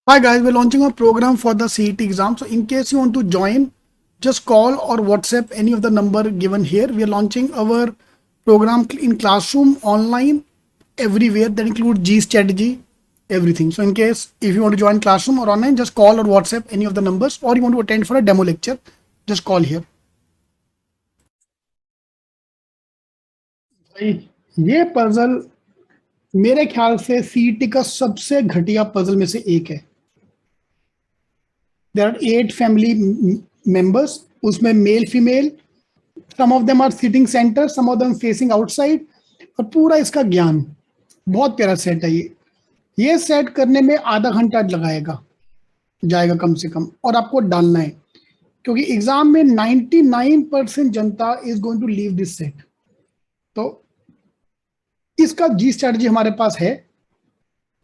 Hi guys, we're launching a program for the CET exam. So in case you want to join, just call or WhatsApp any of the number given here. We are launching our program in classroom, online, everywhere. That includes G strategy, everything. So in case if you want to join classroom or online, just call or WhatsApp any of the numbers, or you want to attend for a demo lecture, just call here. भाई, ये puzzle मेरे ख्याल से CET का सबसे घटिया puzzle में से एक है. There are 8 family members. उसमें male female, some of them are sitting centre, some of them facing outside, और पूरा इसका ज्ञान. बहुत प्यारा सेट है ये सेट करने में आधा घंटा लगाएगा जाएगा कम से कम, और आपको डालना है क्योंकि एग्जाम में 99% जनता is going to leave this set. तो इसका जी स्ट्रेटजी हमारे पास है.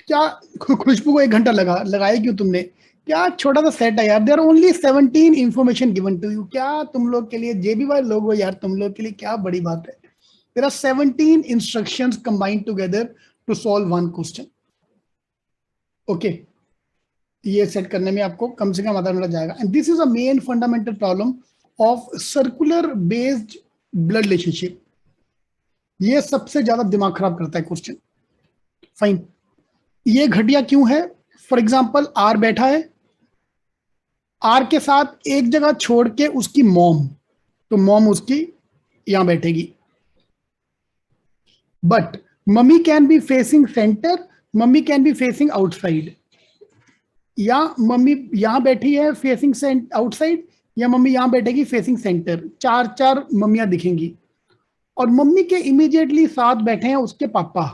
क्या खुशबू को 1 घंटा लगाया क्यों तुमने? क्या छोटा सा सेट है यार. There only 17 information given to you. क्या तुम लोग के लिए जेबीवाई लोग हो यार, तुम लोग के लिए क्या बड़ी बात है. There are 17 instructions combined together to solve one question. Okay, ये सेट करने में आपको कम से कम आधा घंटा जाएगा. And this is a main fundamental problem of circular based blood relationship. ये सबसे ज्यादा दिमाग खराब करता है क्वेश्चन. फाइन, ये घटिया क्यों है? फॉर एग्जाम्पल आर बैठा है, आर के साथ एक जगह छोड़ के उसकी मॉम, तो मॉम उसकी यहां बैठेगी. But mummy can be facing centre, mummy can be facing outside, या मम्मी यहां बैठी है फेसिंग आउटसाइड, या मम्मी यहां बैठेगी फेसिंग सेंटर. चार चार मम्मियां दिखेंगी, और मम्मी के इमीडिएटली साथ बैठे हैं उसके पापा.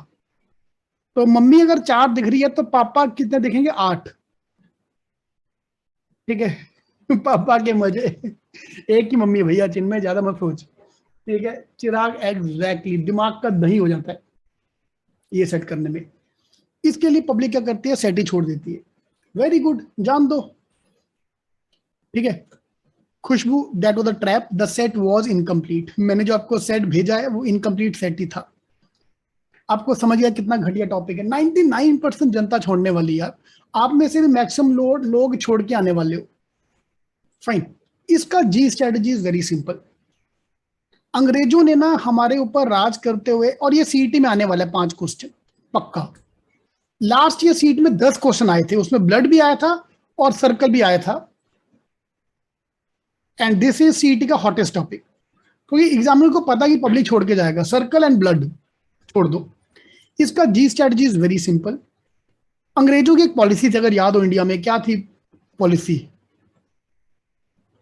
तो मम्मी अगर 4 दिख रही है तो पापा कितने दिखेंगे? 8. ठीक है. पापा के मजे. एक ही मम्मी है भैया, चिन्मय ज्यादा मत सोच. ठीक है, चिराग एग्जैक्टली दिमाग का दही हो जाता है ये सेट करने में. इसके लिए पब्लिक क्या करती है? सेट ही छोड़ देती है. वेरी गुड, जान दो. ठीक है. Khushboo, that was the trap. The set was incomplete. मैंने जो आपको सेट भेजा है वो इनकम्प्लीट सेट ही था. आपको समझ गया कितना घटिया टॉपिक है. 99% जनता छोड़ने वाली यार. आप में से भी मैक्सिमम लोग छोड़ के आने वाले हो. फाइन. इसका G strategy is very simple. अंग्रेजों ने ना हमारे ऊपर राज करते हुए, और ये सीईटी में आने वाला है 5 क्वेश्चन पक्का. लास्ट ईयर सीट में 10 क्वेश्चन आए थे, उसमें ब्लड भी आया था और सर्कल भी आया था. एंड दिस इज सीईटी का हॉटेस्ट टॉपिक, क्योंकि एग्जामिनर को पता कि पब्लिक छोड़ के जाएगा. सर्कल एंड ब्लड छोड़ दो. इसका G strategy is very simple. अंग्रेजों की एक पॉलिसी थी, अगर याद हो इंडिया में, क्या थी पॉलिसी?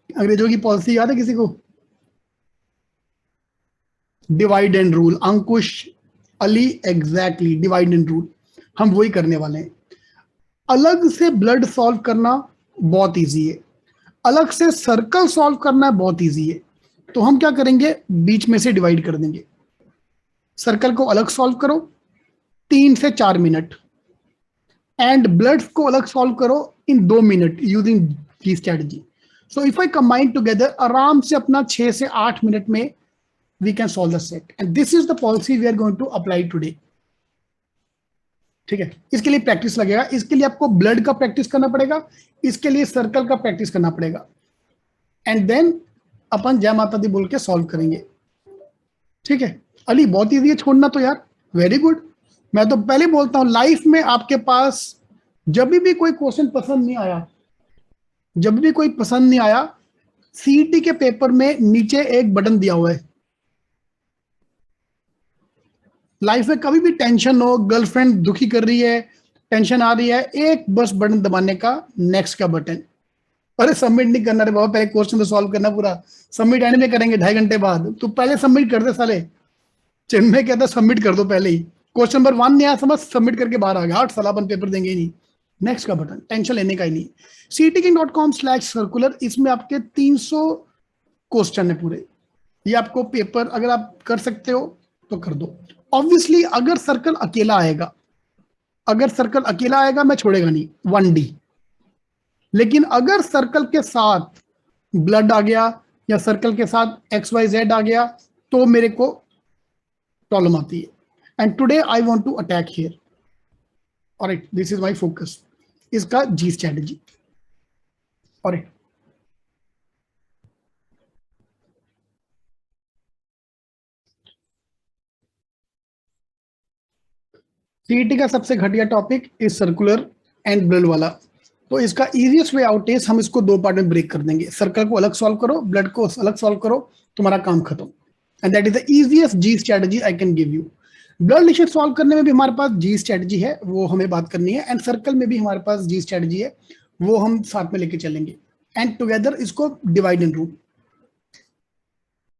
अंग्रेजों की पॉलिसी याद है किसी को? Divide and rule. Ankush, Ali, exactly divide and rule. हम वही करने वाले हैं. अलग से ब्लड सॉल्व करना बहुत इजी है, अलग से सर्कल सॉल्व करना बहुत इजी है. तो हम क्या करेंगे? बीच में से डिवाइड कर देंगे. सर्कल को अलग सॉल्व करो 3 से 4 मिनट, एंड ब्लड को अलग सॉल्व करो in 2 minute using G strategy. So if I combine together, आराम से अपना 6 से 8 मिनट में we can solve the set. And this is the policy we are going to apply today. ठीक है. इसके लिए प्रैक्टिस लगेगा. इसके लिए आपको ब्लड का प्रैक्टिस करना पड़ेगा, इसके लिए सर्कल का प्रैक्टिस करना पड़ेगा, एंड देन अपन जय माता दी बोल के सॉल्व करेंगे. ठीक है. अली, बहुत ईजी है छोड़ना तो यार. Very good. मैं तो पहले बोलता हूं, लाइफ में आपके पास जब भी कोई क्वेश्चन पसंद नहीं आया, जब भी कोई पसंद नहीं आया, सीईटी के पेपर में नीचे एक बटन दिया हुआ है. लाइफ में कभी भी टेंशन हो, गर्लफ्रेंड दुखी कर रही है, टेंशन आ रही है, एक बस बटन दबाने का, नेक्स्ट का बटन. अरे सबमिट नहीं करना रे बाबा, पहले क्वेश्चन तो सॉल्व करना पूरा. सबमिट एंड में करेंगे 2.5 घंटे बाद. तो पहले सबमिट कर दे साले. चिन्मय कहता सबमिट कर दो पहले ही. क्वेश्चन नंबर 1 नहीं आया समझ, सबमिट करके बाहर आ गया. 8 साल अपन पेपर देंगे ही नहीं. नेक्स्ट का बटन, टेंशन लेने का ही नहीं. ctking.com/circular, इसमें आपके 300 क्वेश्चन है पूरे. ये आपको पेपर अगर आप कर सकते हो तो कर दो. ऑब्वियसली अगर सर्कल अकेला आएगा, अगर सर्कल अकेला आएगा मैं छोड़ेगा नहीं 1D. लेकिन अगर सर्कल के साथ ब्लड आ गया, या सर्कल के साथ XYZ आ गया, तो मेरे को प्रॉब्लम आती है. And today I want to attack here. Alright, this is my focus. इसका जी स्ट्रेटजी। और सीईटी का सबसे घटिया topic is circular and blood वाला। तो इसका इजीएस्ट वे आउट इज हम इसको दो पार्ट में ब्रेक कर देंगे, सर्कल को अलग सॉल्व करो, ब्लड को अलग सॉल्व करो, तुम्हारा काम खत्म। And that is the easiest G strategy I can give you. Blood relation solve करने में भी हमारे पास जी स्ट्रेटजी है, वो हमें बात करनी है, एंड सर्कल में भी हमारे पास जी स्ट्रेटजी है, वो हम साथ में लेके चलेंगे, एंड टुगेदर इसको डिवाइड एंड रूल।